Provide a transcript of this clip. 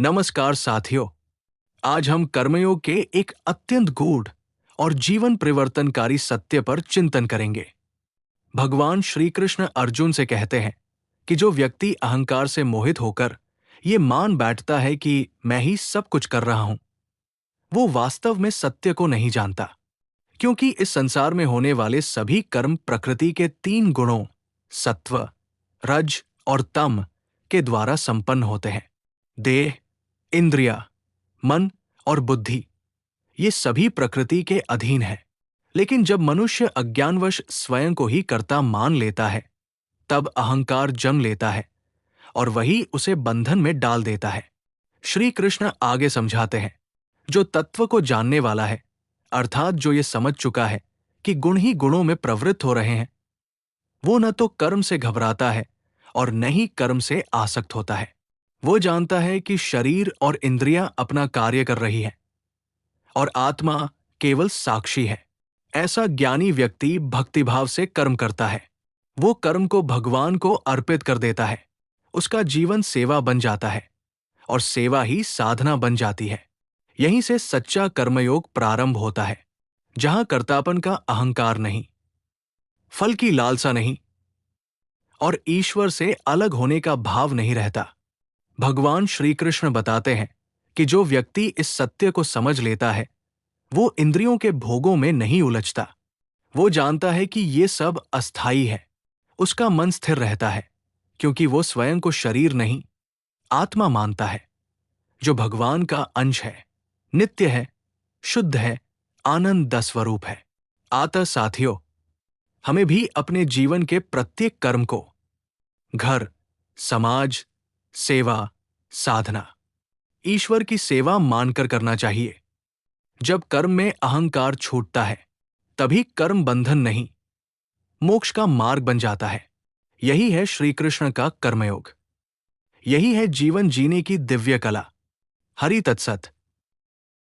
नमस्कार साथियों। आज हम कर्मयोग के एक अत्यंत गूढ़ और जीवन परिवर्तनकारी सत्य पर चिंतन करेंगे। भगवान श्री कृष्ण अर्जुन से कहते हैं कि जो व्यक्ति अहंकार से मोहित होकर ये मान बैठता है कि मैं ही सब कुछ कर रहा हूं, वो वास्तव में सत्य को नहीं जानता। क्योंकि इस संसार में होने वाले सभी कर्म प्रकृति के तीन गुणों सत्व, रज और तम के द्वारा संपन्न होते हैं। देह, इंद्रिया, मन और बुद्धि ये सभी प्रकृति के अधीन है। लेकिन जब मनुष्य अज्ञानवश स्वयं को ही कर्ता मान लेता है, तब अहंकार जन्म लेता है और वही उसे बंधन में डाल देता है। श्री कृष्ण आगे समझाते हैं, जो तत्व को जानने वाला है, अर्थात जो ये समझ चुका है कि गुण ही गुणों में प्रवृत्त हो रहे हैं, वो न तो कर्म से घबराता है और न ही कर्म से आसक्त होता है। वो जानता है कि शरीर और इंद्रियां अपना कार्य कर रही हैं और आत्मा केवल साक्षी है। ऐसा ज्ञानी व्यक्ति भक्तिभाव से कर्म करता है। वो कर्म को भगवान को अर्पित कर देता है। उसका जीवन सेवा बन जाता है और सेवा ही साधना बन जाती है। यहीं से सच्चा कर्मयोग प्रारंभ होता है, जहां कर्तापन का अहंकार नहीं, फल की लालसा नहीं और ईश्वर से अलग होने का भाव नहीं रहता। भगवान श्री कृष्ण बताते हैं कि जो व्यक्ति इस सत्य को समझ लेता है, वो इंद्रियों के भोगों में नहीं उलझता। वो जानता है कि ये सब अस्थायी है। उसका मन स्थिर रहता है, क्योंकि वो स्वयं को शरीर नहीं, आत्मा मानता है, जो भगवान का अंश है, नित्य है, शुद्ध है, आनंद स्वरूप है। अतः साथियों, हमें भी अपने जीवन के प्रत्येक कर्म को घर, समाज, सेवा, साधना, ईश्वर की सेवा मानकर करना चाहिए। जब कर्म में अहंकार छूटता है, तभी कर्म बंधन नहीं, मोक्ष का मार्ग बन जाता है। यही है श्री कृष्ण का कर्मयोग। यही है जीवन जीने की दिव्य कला। हरि तत्सत।